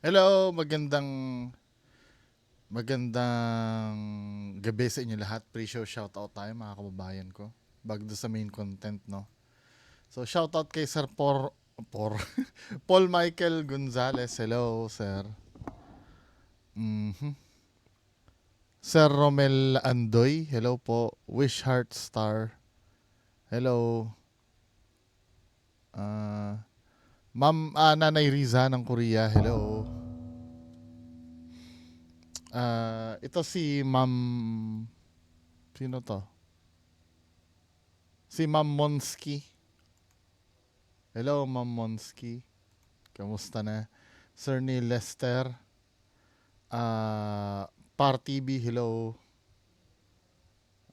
Hello, magandang gabi sa inyo lahat. Pre-show shoutout tayo mga kababayan ko. Bago doon sa main content, no? So, shoutout kay Sir Paul Michael Gonzalez. Hello, sir. Mhm. Sir Romel Andoy. Hello po. Wish Heart Star. Hello. Ah, Ma'am Nanay Riza ng Korea. Hello. Ito si Ma'am... Sino to? Si Ma'am Monski. Hello, Ma'am Monski. Kamusta na? Sir Neil Lester. Par TV, hello.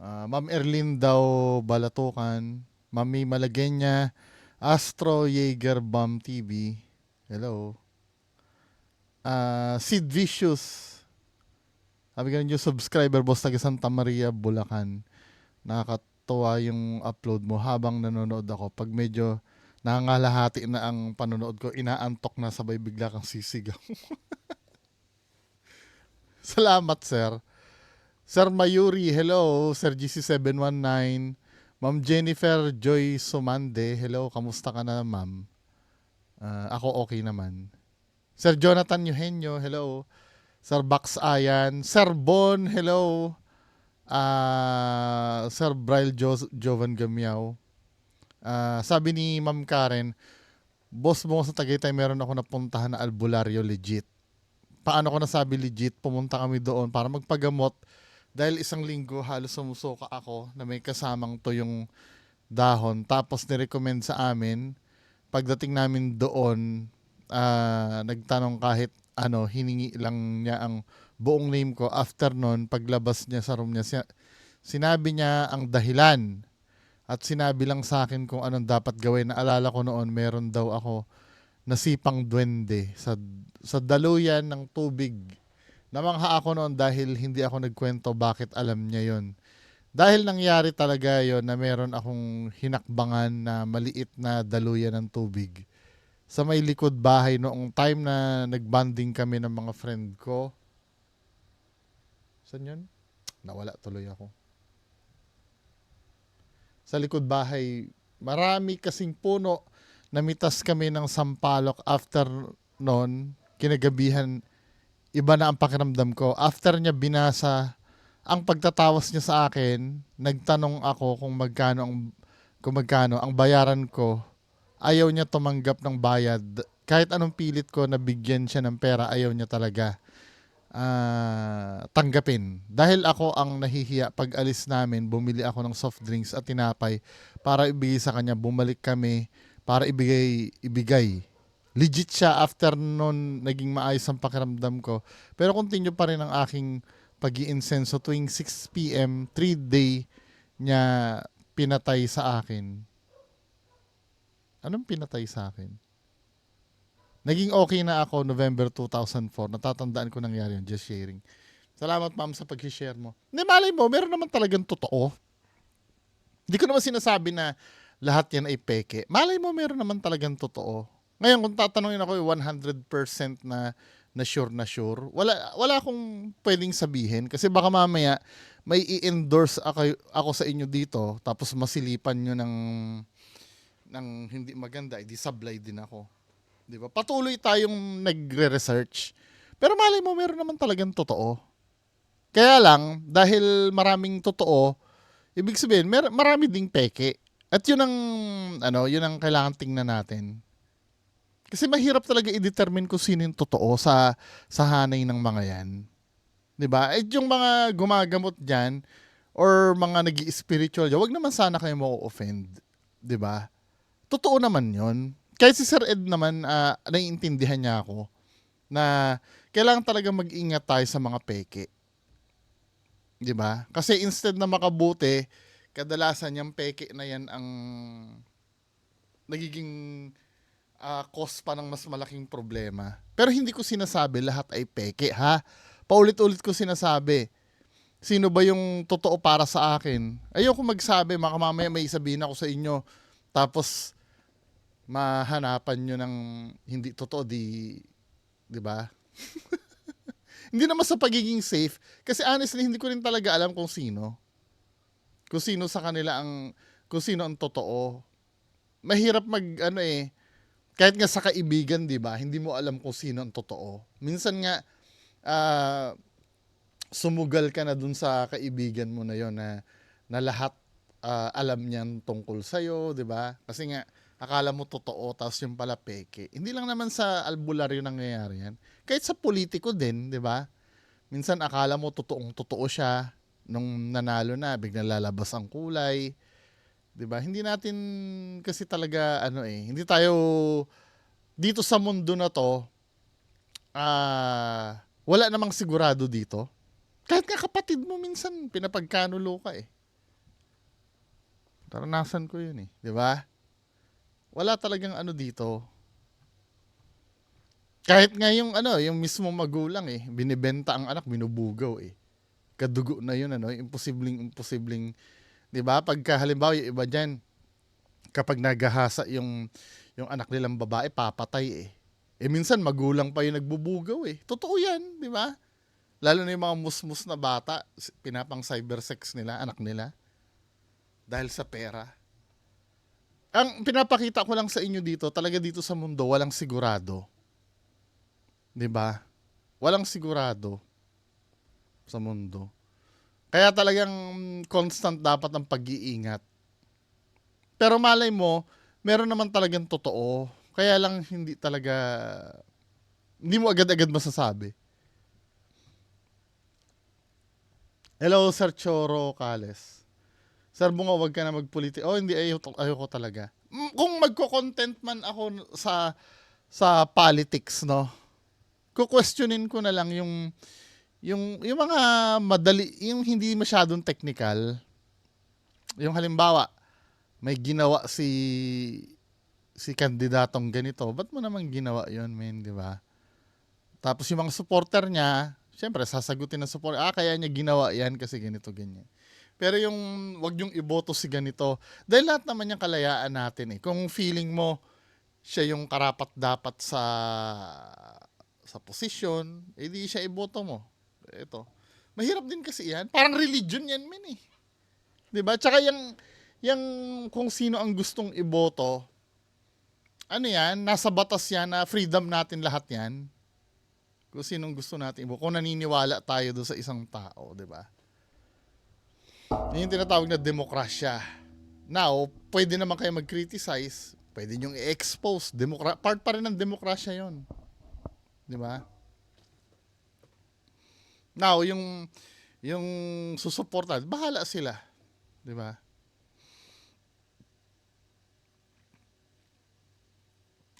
Ma'am Erlin daw Balatukan. Mami Malagenya. Astro Jaeger Bomb TV. Hello. Sid Vicious. Sabi ka nyo, subscriber boss taga Santa Maria, Bulacan. Nakakatuwa yung upload mo habang nanonood ako. Pag medyo nangangalahati na ang panonood ko, inaantok na sabay bigla kang sisigaw. Salamat, sir. Sir Mayuri, hello. Sir GC719. Ma'am Jennifer Joy Sumande, hello. Kamusta ka na, ma'am? Ako okay naman. Sir Jonathan Eugenio, hello. Sir Bax Ayan. Sir Bon, hello. Sir Bryle Jovan Gamiao. Sabi ni Ma'am Karen, boss mo sa Tagaytay, meron ako napuntahan na albularyo legit. Paano ko nasabi legit? Pumunta kami doon para magpagamot dahil isang linggo halos sumusuka ako na may kasamang to yung dahon. Tapos nirecommend sa amin. Pagdating namin doon, nagtanong kahit ano, hiningi lang niya ang buong name ko. After nun, paglabas niya sa room niya, sinabi niya ang dahilan. At sinabi lang sa akin kung anong dapat gawin. Naalala ko noon, meron daw ako nasipang duwende sa daluyan ng tubig. Namangha ako noon dahil hindi ako nagkwento bakit alam niya yon. Dahil nangyari talaga yon na meron akong hinakbangan na maliit na daluyan ng tubig sa may likod bahay noong time na nagbanding kami ng mga friend ko. Saan yun? Nawala tuloy ako. Sa likod bahay, marami kasing puno. Namitas kami ng sampalok after noon, kinagabihan, iba na ang pakiramdam ko. After niya binasa ang pagtatawas niya sa akin, nagtanong ako kung magkano ang bayaran ko. Ayaw niya tumanggap ng bayad. Kahit anong pilit ko na bigyan siya ng pera, ayaw niya talaga tanggapin. Dahil ako ang nahihiya pag alis namin, bumili ako ng soft drinks at tinapay para ibigay sa kanya. Bumalik kami para ibigay. Legit siya after nun naging maayos ang pakiramdam ko. Pero continue pa rin ang aking pag-iinsenso tuwing 6 p.m. 3-day niya pinatay sa akin. Anong pinatay sa akin? Naging okay na ako November 2004. Natatandaan ko nangyari yun. Just sharing. Salamat, ma'am, sa pag-share mo. Hindi, malay mo, meron naman talagang totoo. Hindi ko naman sinasabi na lahat yan ay peke. Malay mo, meron naman talagang totoo. Ngayon, kung tatanungin ako 100% na sure, wala akong pwedeng sabihin. Kasi baka mamaya, may i-endorse ako sa inyo dito, tapos masilipan nyo ng hindi maganda, edi sablay din ako. Di ba? Patuloy tayong nagre-research. Pero malay mo, meron naman talagang totoo. Kaya lang, dahil maraming totoo, ibig sabihin, marami ding peke. At yun ang kailangan tingnan natin. Kasi mahirap talaga i-determine kung sino yung totoo sa hanay ng mga yan. 'Di ba? Eh yung mga gumagamot diyan or mga nag-spiritual, wag naman sana kayo mo-offend, 'di ba? Totoo naman 'yon. Kahit si Sir Ed naman, naiintindihan niya ako na kailangan talaga mag-ingat tayo sa mga peke. 'Di ba? Kasi instead na makabuti, kadalasan yung peke na yan ang nagiging cause pa ng mas malaking problema. Pero hindi ko sinasabi lahat ay peke, ha? Paulit-ulit ko sinasabi. Sino ba yung totoo para sa akin? Ayoko magsabi, mamaya may sabihin ako sa inyo. Tapos mahanapan nyo ng hindi totoo, di ba? Hindi naman sa pagiging safe. Kasi honestly, hindi ko rin talaga alam kung sino. Kung sino sa kanila kung sino ang totoo. Mahirap kahit nga sa kaibigan, di ba? Hindi mo alam kung sino ang totoo. Minsan nga, ah, sumugal ka na dun sa kaibigan mo na yon na lahat alam niyan tungkol sa'yo, di ba? Kasi nga, akala mo totoo, tapos yung pala peke. Hindi lang naman sa albularyo nangyayari yan. Kahit sa politiko din, di ba? Minsan akala mo totoong totoo siya, nung nanalo na, biglang lalabas ang kulay. 'Di ba? Hindi natin kasi talaga hindi tayo dito sa mundo na 'to, wala namang sigurado dito. Kahit nga kapatid mo minsan pinapagkanulo ka eh. Naranasan ko 'yun eh, 'di ba? Wala talagang dito. Kahit nga yung mismo magulang eh, binibenta ang anak, binubugaw eh. Kadugo na 'yun imposibleng 'di ba? Pagka halimbawa yung iba diyan, kapag naghahasa yung anak nilang babae, papatay eh. Minsan magulang pa yung nagbubugaw eh. Totoo 'yan, 'di ba? Lalo na yung mga musmus na bata, pinapang cybersex nila, anak nila, dahil sa pera. Ang pinapakita ko lang sa inyo dito, talaga dito sa mundo, walang sigurado. 'Di ba? Walang sigurado sa mundo. Kaya talagang constant dapat ang pag-iingat. Pero malay mo, meron naman talagang totoo. Kaya lang hindi mo agad-agad masasabi. Hello, Sir Choro Cales. Sir Bunga, wag ka na magpolitik. Hindi, ayoko talaga. Kung magko-content man ako sa politics, no? Kukwestiyonin ko na lang yung mga madali, yung hindi masyadong technical. Yung halimbawa, may ginawa si kandidatong ganito, ba't mo naman ginawa yon, men, di ba? Tapos yung mga supporter niya, syempre sasagutin ng supporter, kaya niya ginawa yan kasi ganito, ganyan. Pero yung wag yung iboto si ganito, dahil lahat naman yung kalayaan natin eh. Kung feeling mo siya yung karapat dapat sa posisyon, di siya iboto mo. Ito. Mahirap din kasi yan. Parang religion yan, men eh. 'Di ba? Tsaka yung kung sino ang gustong iboto, yan, nasa batas yan na freedom natin lahat yan. Kung sinong gusto natin iboto. Kung naniniwala tayo doon sa isang tao, 'di ba? Yan yung tinatawag na demokrasya. Now, pwede naman kayo mag-criticize, pwede nyo i-expose. Part pa rin ng demokrasya yon, 'di ba? Now, yung susuporta, bahala sila, 'di ba?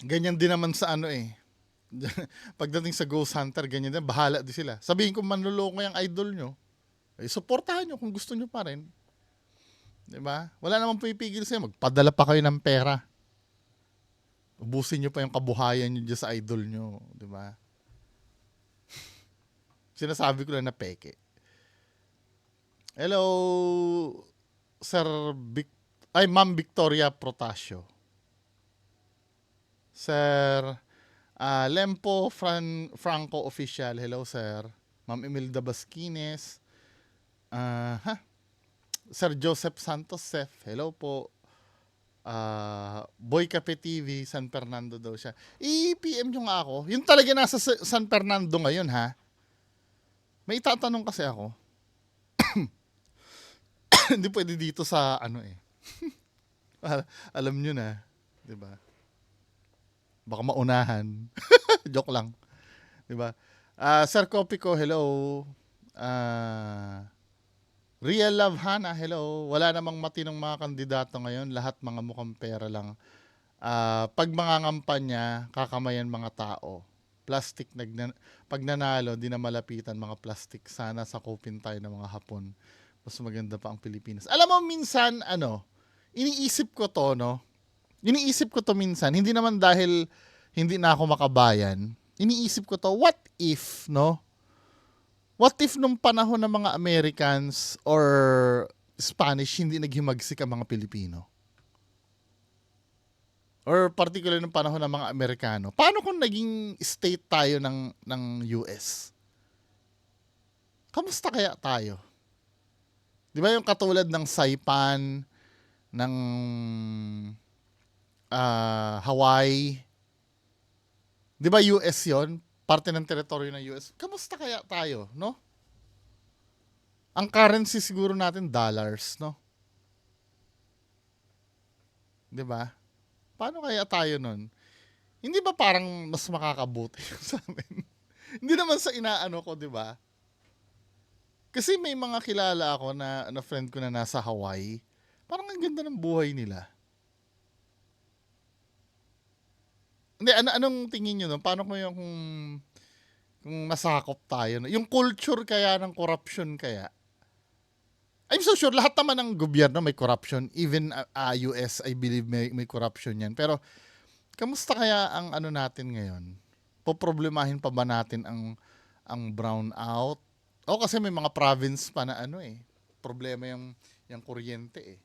Ganyan din naman sa pagdating sa Ghost Hunter, ganyan din, bahala din sila. Sabihin ko manloloko yung idol nyo, suportahan nyo kung gusto nyo pa rin. 'Di ba? Wala namang pipigil sa'yo, magpadala pa kayo ng pera. Ubusin nyo pa yung kabuhayan nyo dyan sa idol nyo, 'di ba? Sinasabi ko lang na peke. Hello, Sir Ma'am Victoria Protasio. Sir Lempo Franco Official. Hello, sir. Ma'am Imelda Basquines. Sir Joseph Santos Sef. Hello po. Boy Cafe TV, San Fernando daw siya. I-PM nyo nga ako. Yung talaga nasa San Fernando ngayon, ha? May itatanong kasi ako. Hindi pwede dito sa alam nyo na, 'di ba? Baka maunahan. Joke lang, 'di ba? Sir Kopico, hello. Real Love Hana, hello. Wala namang matinong mga kandidato ngayon, lahat mga mukhang pera lang. Pag mga ngampanya, kakamayan mga tao. Plastic pag nanalo, di na malapitan mga plastic. Sana sakupin tayo ng mga Hapon. Mas maganda pa ang Pilipinas. Alam mo minsan iniisip ko to, no? Iniisip ko to minsan, hindi naman dahil hindi na ako makabayan. Iniisip ko to, what if, no? What if nung panahon ng mga Americans or Spanish, hindi naghimagsik ang mga Pilipino? or particular ng panahon ng mga Amerikano, paano kung naging state tayo ng US? Kamusta kaya tayo? Di ba yung katulad ng Saipan, ng Hawaii, di ba US yon? Parte ng teritoryo ng US. Kamusta kaya tayo, no? Ang currency siguro natin dollars, no? Di ba? Paano kaya tayo nun? Hindi ba parang mas makakabuti sa amin? Hindi naman sa inaano ko, di ba? Kasi may mga kilala ako na friend ko na nasa Hawaii. Parang ang ganda ng buhay nila. Hindi, anong tingin nyo nun? Paano kung nasakop tayo? Yung culture kaya ng corruption kaya? I'm so sure lahat naman ng gobyerno may corruption. Even US, I believe may corruption yan. Pero kamusta kaya ang ano natin ngayon? Poproblemahin pa ba natin ang brownout? O kasi may mga province pa na ano problema yung kuryente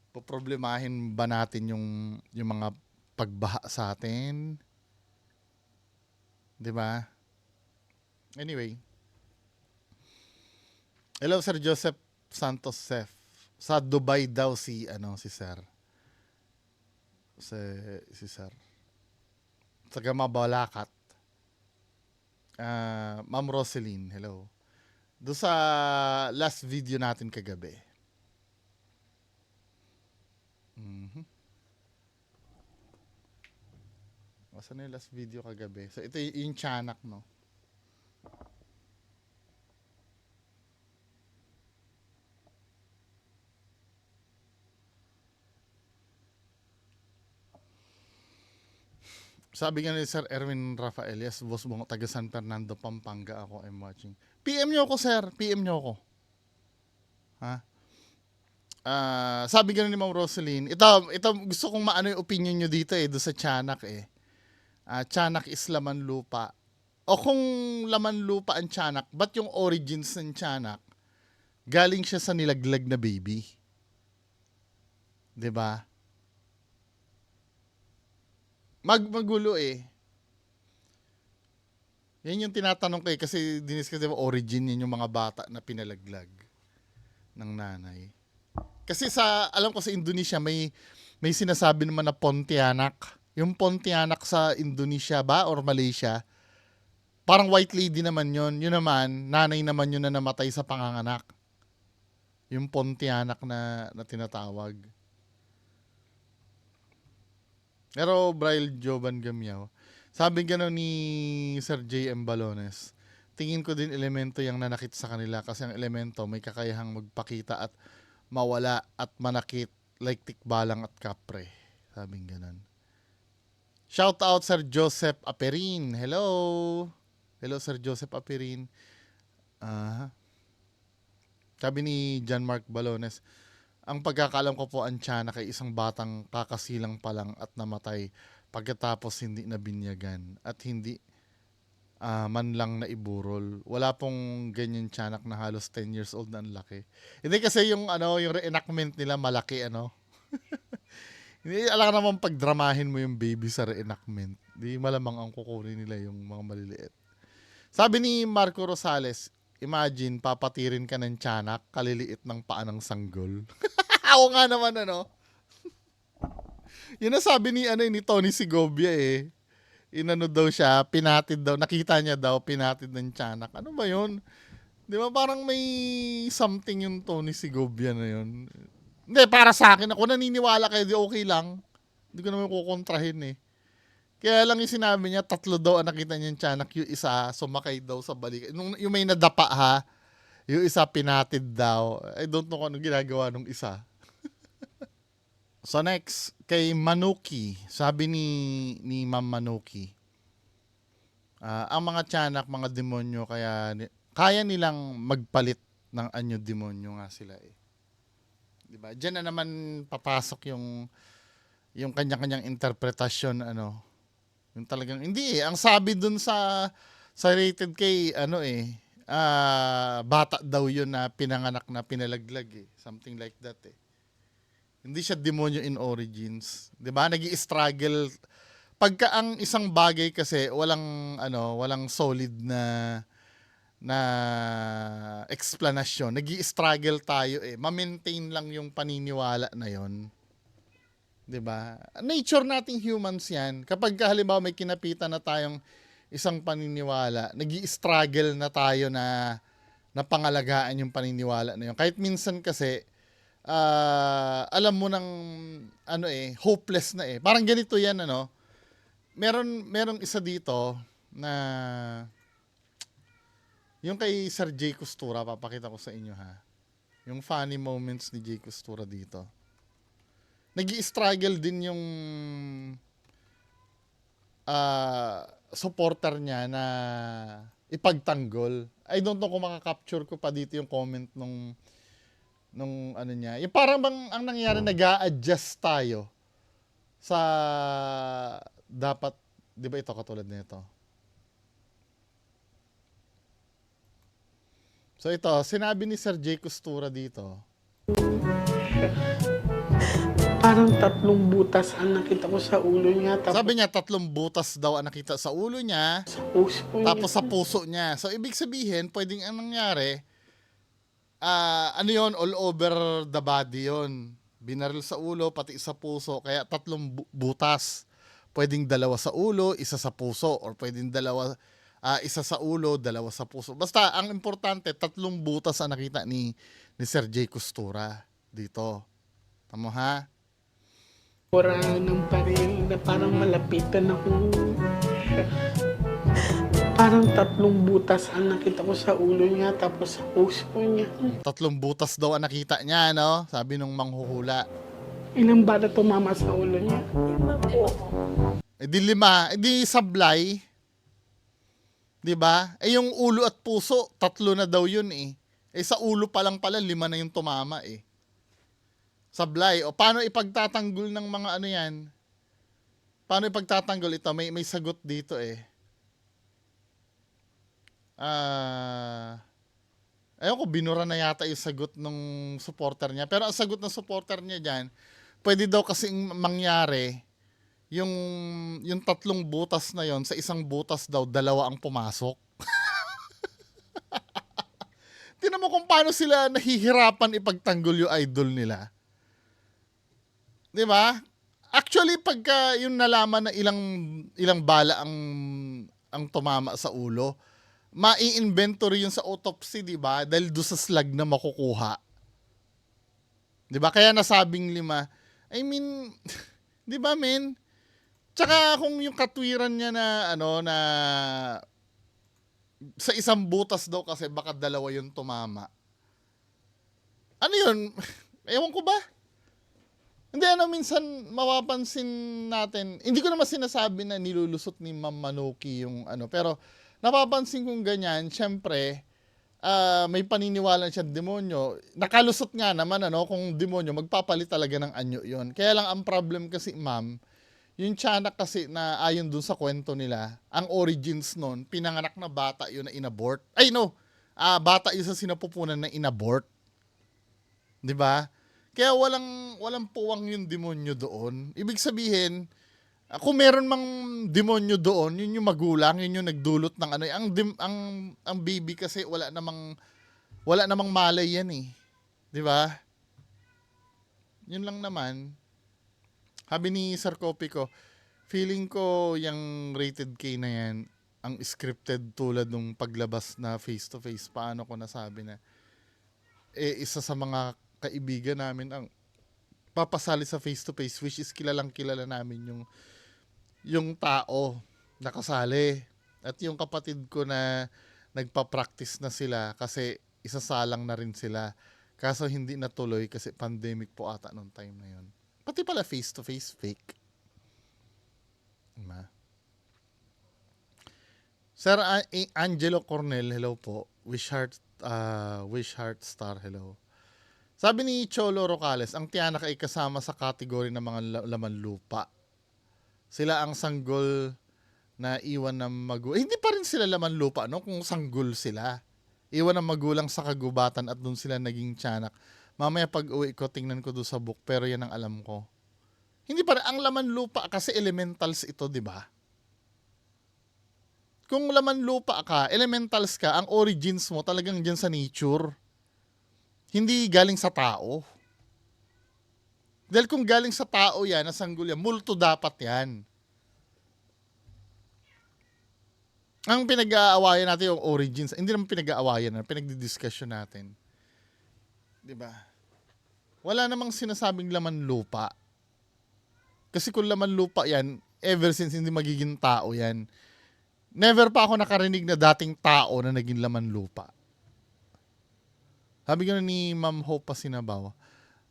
Poproblemahin ba natin yung mga pagbaha sa atin? 'Di ba? Anyway, hello Sir Joseph Santos Sef. Sa Dubai daw si Sir. Si Sir. Sa Gamabalakat. Ma'am Roseline, hello. Do sa last video natin kagabi. Saan yung last video kagabi? So ito yung tiyanak, no? Sabi nga ni Sir Erwin Rafael, yes, boss mo, taga San Fernando, Pampanga ako, I'm watching. PM nyo ako, sir. PM nyo ako. Ha? Sabi nga ni Ma'am Rosaline, ito gusto kong maano yung opinion nyo dito do sa tiyanak tiyanak is laman lupa. O kung laman lupa ang tiyanak, ba't yung origins ng tiyanak, galing siya sa nilaglag na baby? 'Di ba? Magulo Yan yung tinatanong ko kasi dinis kasi origin yun yung mga bata na pinalaglag ng nanay. Kasi alam ko sa Indonesia may sinasabi naman na Pontianak. Yung Pontianak sa Indonesia ba or Malaysia, parang white lady naman yun. Yun naman, nanay naman yun na namatay sa panganganak. Yung Pontianak na tinatawag. Pero Braille Jovan Gamiao, sabi gano'n ni Sir J.M. Balones, tingin ko din elemento yung nanakit sa kanila kasi ang elemento may kakayahang magpakita at mawala at manakit like tikbalang at kapre. Sabing gano'n. Shout out Sir Joseph Aperin. Hello. Hello Sir Joseph Aperin. Sabi ni John Mark Balones, ang pagkakalam ko po ang tiyanak ay isang batang kakasilang pa lang at namatay pagkatapos hindi nabinyagan at hindi man lang naiburol. Wala pong ganyan tiyanak na halos 10 years old na ang laki. Hindi kasi yung reenactment nila malaki Hindi alam naman pagdramahin mo yung baby sa reenactment. Di malamang ang kukunin nila yung mga maliliit. Sabi ni Marco Rosales, imagine papatirin ka ng tiyanak, kaliliit ng paa ng sanggol. Oo nga naman Yun ang sabi ni Tony Segovia Inano daw siya, pinatid daw, nakita niya daw, pinatid ng tiyanak. Ano ba yun? Di ba parang may something yung Tony Segovia na yun? Hindi, para sa akin, ako naniniwala kayo, di okay lang. Hindi ko naman kukontrahin Kaya lang yung sinabi niya, 3 daw ang nakita niya yung tiyanak, yung isa, sumakay daw sa balik. Yung may nadapa yung isa pinatid daw. I don't know kung ano ginagawa nung isa. So next, kay Manuki. Sabi ni Ma'am Manuki, ang mga tiyanak, mga demonyo, kaya nilang magpalit ng anyo demonyo nga sila Diba? Diyan na naman papasok yung kanya-kanyang interpretasyon yung talagang hindi ang sabi dun sa rated kay bata daw yun na pinanganak na pinalaglag something like that Hindi siya demonyo in origins. 'Di ba? Nag-i-struggle pagka ang isang bagay kasi walang solid na explanation. Nag-i-struggle tayo eh. Ma-maintain lang yung paniniwala na 'yon. 'Di ba? Nature nating humans 'yan. Kapag halimbawa may kinapitan na tayong isang paniniwala, nag-i-struggle na tayo na pangalagaan yung paniniwala na 'yon. Kahit minsan kasi alam mo ng hopeless na eh. Parang ganito 'yan merong isa dito na yung kay Sir Jay Costura, papakita ko sa inyo ha. Yung funny moments ni Jay Costura dito. Nag-i-struggle din yung supporter niya na ipagtanggol. I don't know kung makaka-capture ko pa dito yung comment nung ano niya. Yung parang bang ang nangyayari, nag-a-adjust tayo sa dapat, 'di ba ito katulad nito. So ito, sinabi ni Sir Jay Costura dito. Parang 3 butas ang nakita ko sa ulo niya. Sabi niya 3 butas daw ang nakita sa ulo niya, sa puso niya. tapos sa puso niya. So ibig sabihin, pwedeng ang nangyari, yon, all over the body yon. Binaril sa ulo, pati sa puso, kaya 3 butas. Pwedeng 2 sa ulo, 1 sa puso, or pwedeng 2, 1 sa ulo, 2 sa puso. Basta, ang importante, 3 butas ang nakita ni Sir Jay Costura dito. Tama ha? Pura ng baril na parang malapitan ako. Parang 3 butas ang nakita ko sa ulo niya, tapos sa puso niya. 3 butas daw ang nakita niya, no? Sabi nung manghuhula. Ilang bala tumama sa ulo niya? 5 po. Di 5, di sablay. 'Di ba? Yung ulo at puso, 3 na daw yun eh. Sa ulo pa lang pala 5 na yung tumama eh. Sablay. O paano ipagtatanggol ng mga yan? Paano ipagtatanggol ito? May sagot dito eh. Ayoko, binura na yata yung sagot ng supporter niya. Pero ang sagot ng supporter niya dyan, pwede daw kasing mangyari yung 3 butas na yon, sa isang butas daw 2 ang pumasok. Tingnan mo kung paano sila nahihirapan ipagtanggol yung idol nila. 'Di ba? Actually, pagka yung nalaman na ilang bala ang tumama sa ulo, mai-inventory yun sa autopsy, 'di ba? Dahil do sa slag na makukuha. 'Di ba? Kaya nasabing 5. I mean, 'di ba, men? Tsaka kung yung katwiran niya na na sa isang butas daw kasi baka 2 yung tumama. Ano yun? Ewan ko ba? Hindi, minsan mapapansin natin, hindi ko naman sinasabi na nilulusot ni Ma'am Manuki yung pero napapansin kong ganyan, syempre, may paniniwala siya demonyo. Nakalusot nga naman, kung demonyo, magpapalit talaga ng anyo yon. Kaya lang ang problem kasi, ma'am, yung tiyanak kasi na ayon dun sa kwento nila, ang origins nun, pinanganak na bata yun na inabort. Ay no, bata yun sa sinapupunan na inabort. 'Di ba? Kaya walang puwang yung demonyo doon. Ibig sabihin, kung meron mang demonyo doon, yun yung magulang, yun yung nagdulot ng ang baby kasi wala namang malay yan eh. 'Di ba? Yun lang naman. Sabi ni Sir Kopi ko, feeling ko yung rated K na yan, ang scripted tulad nung paglabas na face-to-face, paano ko nasabi na, isa sa mga kaibigan namin ang papasali sa face-to-face, which is kilala namin yung tao na kasali. At yung kapatid ko na nagpa-practice na sila kasi isasalang na rin sila. Kaso hindi natuloy kasi pandemic po ata nung time na yun. Pati pala face-to-face fake. Diba? Sir Angelo Cornel, hello po. Wish Heart Star, hello. Sabi ni Cholo Rocales, ang tiyanak ay kasama sa kategory ng mga laman lupa. Sila ang sanggol na iwan ng magulang. Hindi pa rin sila laman lupa, kung sanggol sila. Iwan ng magulang sa kagubatan at doon sila naging tiyanak. Mamaya pag uwi ko, tingnan ko doon sa book, pero yan ang alam ko. Hindi pa, ang laman lupa kasi elementals ito, di ba? Kung laman lupa ka, elementals ka, ang origins mo talagang dyan sa nature. Hindi galing sa tao. Dahil kung galing sa tao yan, na sanggol yan, multo dapat yan. Ang pinag-aawayan natin yung origins. Hindi naman pinag-aawayan, pinagdidiscussion natin. 'Di ba? Wala namang sinasabing laman lupa. Kasi kung laman lupa yan, ever since hindi magiging tao yan. Never pa ako nakarinig na dating tao na naging laman lupa. Sabi ko ni Ma'am Hope Pasinabaw,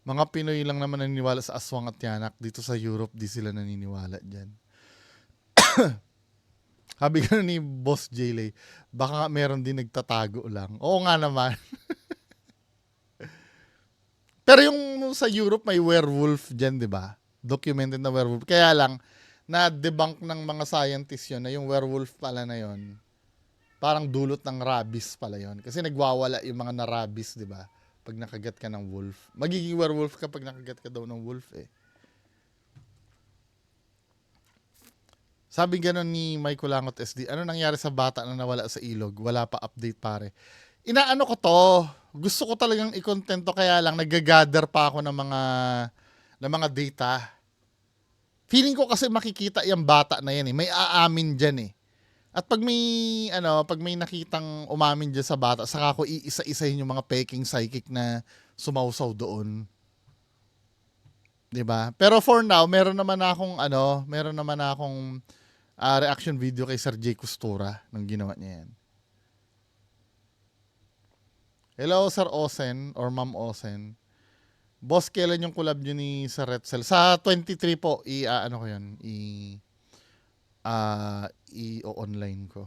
mga Pinoy lang naman naniniwala sa aswang at tiyanak. Dito sa Europe, di sila naniniwala dyan. Sabi ko ni Boss Jaylay, baka nga meron din nagtatago lang. Oo nga naman. Pero yung sa Europe may werewolf dyan, di ba? Documented na werewolf. Kaya lang, na-debunk ng mga scientists yun na yung werewolf pala na yun, parang dulot ng rabies pala yun. Kasi nagwawala yung mga na-rabies, di ba? Pag nakagat ka ng wolf. Magiging werewolf ka pag nakagat ka daw ng wolf eh. Sabi gano'n ni Michael Langot SD, ano nangyari sa bata na nawala sa ilog? Wala pa update pare. Inaano ko to. Gusto ko talagang i-content to, kaya lang nag-gather pa ako ng mga data. Feeling ko kasi makikita yung bata na yan eh. May aamin dyan eh. At pag may nakitang umamin dyan sa bata, saka ko iisa-isahin yung mga peking psychic na sumausaw doon. 'Di ba? Pero for now, meron naman akong reaction video kay Sir J. Costura nung ginawa niya yan. Hello, Sir Osen or Ma'am Osen. Boss, kailan yung collab nyo ni Sir Retzel? Sa 23 po, i-online ko.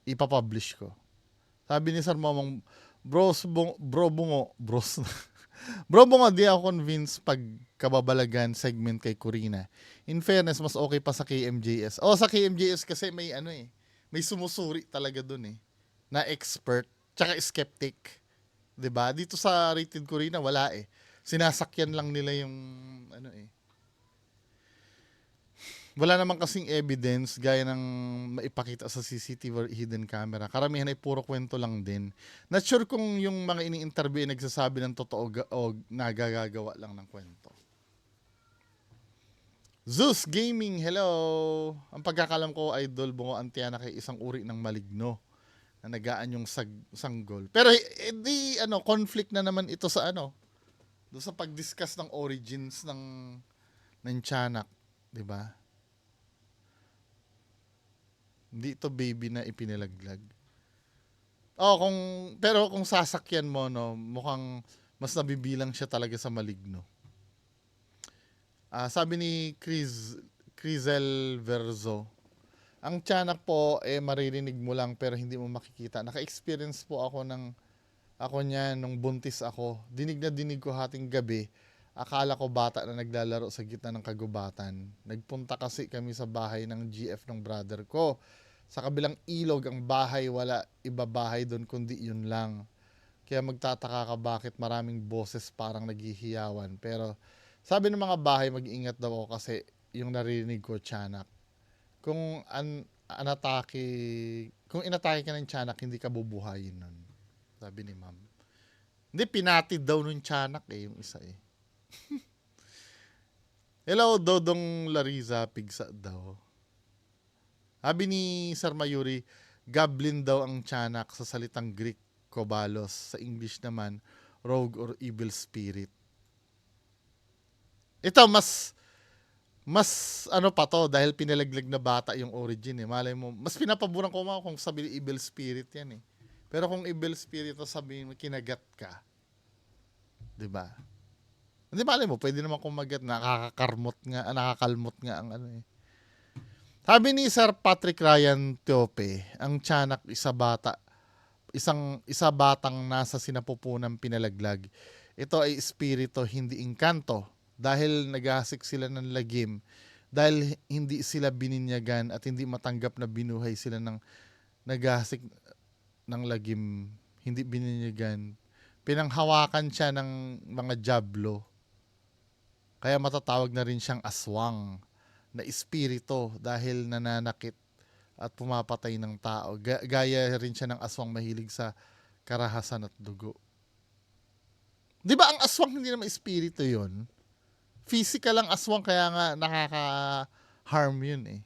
Ipapublish ko. Sabi ni Sir Momong, bro bungo, di ako convinced pag kababalagan segment kay Corina. In fairness, mas okay pa sa KMJS. Sa KMJS kasi may sumusuri talaga dun eh. Na expert, tsaka skeptic. 'Di ba? Dito sa Rated Corina, wala eh. Sinasakyan lang nila yung wala naman kasing evidence gaya ng maipakita sa CCTV or hidden camera. Karamihan ay puro kwento lang din. Not sure kung yung mga ini-interview ay nagsasabi ng totoo o nagagagawa lang ng kwento. Zeus Gaming, hello! Ang pagkakalam ko, Idol Bungo Antiana kay isang uri ng maligno na nagaan yung sanggol. Pero conflict na naman ito sa doon sa pag-discuss ng origins ng tiyanak, 'di ba? Hindi ito baby na ipinalaglag. Pero kung sasakyan mo, mukhang mas nabibilang siya talaga sa maligno. Sabi ni Crizel Verzo, ang tiyanak po maririnig mo lang pero hindi mo makikita. Naka-experience po ako niya nung buntis ako. Dinig na dinig ko hating gabi. Akala ko bata na naglalaro sa gitna ng kagubatan. Nagpunta kasi kami sa bahay ng GF ng brother ko. Sa kabilang ilog ang bahay, wala iba bahay doon kundi yun lang. Kaya magtataka ka bakit maraming boses parang naghihiyawan. Pero sabi ng mga bahay, mag-ingat daw ako kasi yung narinig ko, tiyanak. Kung inatake ka ng tiyanak, hindi ka bubuhayin nun. Sabi ni ma'am. Hindi, pinatid daw nung tiyanak yung isa eh. Hello, Dodong Lariza, pigsa daw. Sabi ni Sir Mayuri, goblin daw ang tiyanak sa salitang Greek, kobalos. Sa English naman, rogue or evil spirit. Ito, mas pa to, dahil pinalaglag na bata yung origin eh. Malay mo, mas pinapaburan ko kung sabi evil spirit yan eh. Pero kung evil spirit to sabihin mo, kinagat ka. 'Di ba? Hindi malay mo, pwede naman kumagat, nakakalmot nga ang eh. Sabi ni Sir Patrick Ryan Teope, ang tiyanak isa batang nasa sinapupunang pinalaglag. Ito ay espiritu, hindi engkanto. Dahil naghahasik sila ng lagim, dahil hindi sila bininyagan at hindi matanggap na binuhay sila ng naghahasik ng lagim, hindi bininyagan, pinanghawakan siya ng mga jablo. Kaya matatawag na rin siyang aswang na espiritu dahil nananakit at pumapatay ng tao. Gaya rin siya ng aswang mahilig sa karahasan at dugo. Di ba ang aswang hindi naman espiritu yun? Physical lang aswang kaya nga nakaka-harm yun eh.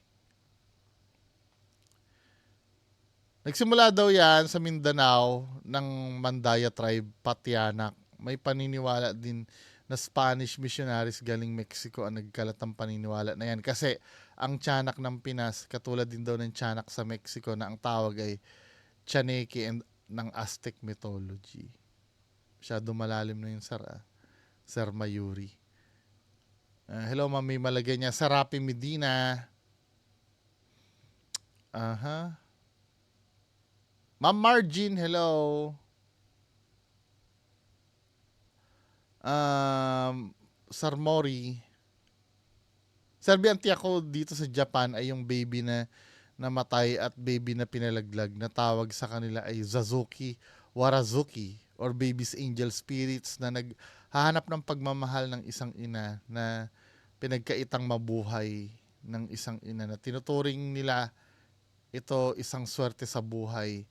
Nagsimula daw yan sa Mindanao ng Mandaya tribe, Patianak. May paniniwala din na Spanish missionaries galing Mexico ang nagkalat ng paniniwala na yan. Kasi ang tiyanak ng Pinas, katulad din daw ng tiyanak sa Mexico na ang tawag ay Tiyaneke and ng Aztec mythology. Masyado malalim na yun, sir. Sir Mayuri. Hello, Ma'am May Malagay niya. Sarapi Medina. Aha. Ma'am Margin, hello. Sir Mori. Sabi ang tiyak ko dito sa Japan ay yung baby na namatay at baby na pinalaglag na tawag sa kanila ay Zazuki Warazuki or baby's angel spirits na naghahanap ng pagmamahal ng isang ina na pinagkaitang mabuhay ng isang ina na tinuturing nila ito isang swerte sa buhay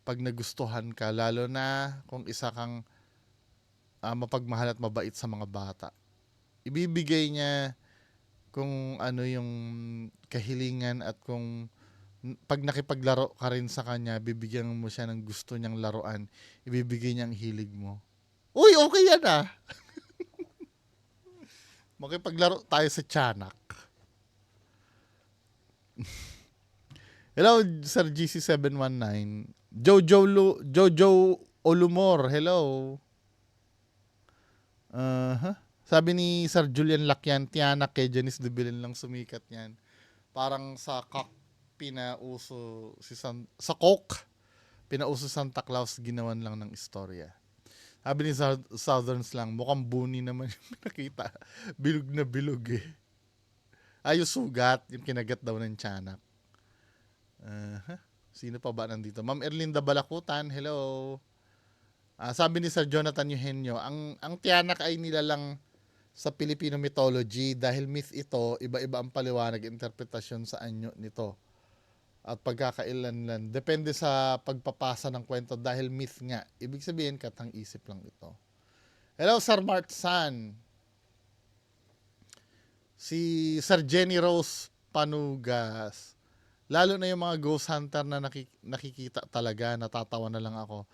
pag nagustuhan ka, lalo na kung isa kang mapagmahal at mabait sa mga bata. Ibibigay niya kung ano yung kahilingan at kung pag nakipaglaro ka rin sa kanya, bibigyan mo siya ng gusto niyang laruan, ibibigay niya ang hilig mo. Uy, okay yan ah. Makipaglaro tayo sa tiyanak. Hello, Sir GC719. Jojo Olumor, hello. Sabi ni Sir Julian Lacyan, tiyanak kay Janice de Belen lang sumikat yan. Parang sa pinauso sa Coke, pinauso Santa Claus, ginawan lang ng istorya. Sabi ni Southerns lang, mukhang buni naman yung pinakita. Bilog na bilog eh. Yung sugat, yung kinagat daw ng tiyanak. Sino pa ba nandito? Ma'am Erlinda Balakutan, hello. Sabi ni Sir Jonathan Eugenio, ang tiyanak ay nilalang sa Filipino mythology dahil myth ito, iba-iba ang paliwanag, interpretasyon sa anyo nito at pagkakailanlan. Depende sa pagpapasa ng kwento dahil myth nga. Ibig sabihin, katang isip lang ito. Hello, Sir Mart San. Si Sir Jenny Rose Panugas. Lalo na yung mga ghost hunter na nakikita talaga, natatawa na lang ako.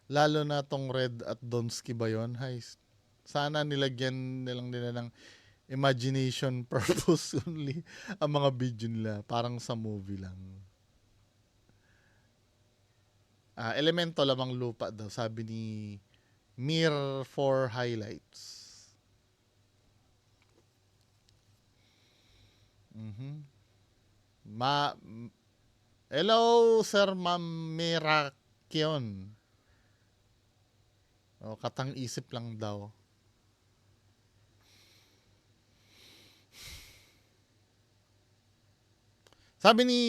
Lalo na tong Red at Donsky ba yun? Hay, sana nilagyan nilang nila ng imagination purpose only ang mga video nila. Parang sa movie lang. Elemento lamang lupa daw, sabi ni Mir for Highlights. Hello, Sir Ma'am Mirakyon. Katang isip lang daw. Sabi ni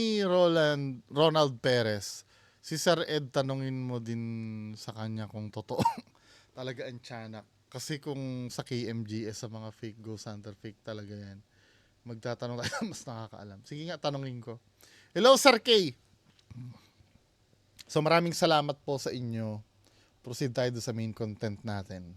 Ronald Perez, si Sir Ed tanungin mo din sa kanya kung totoo talaga ang tiyanak. Kasi kung sa KMGS, sa mga fake ghost hunter, fake talaga yan. Magtatanong tayo, mas nakakaalam. Sige nga, tanongin ko. Hello, Sir K. So maraming salamat po sa inyo. Proceed tayo sa main content natin.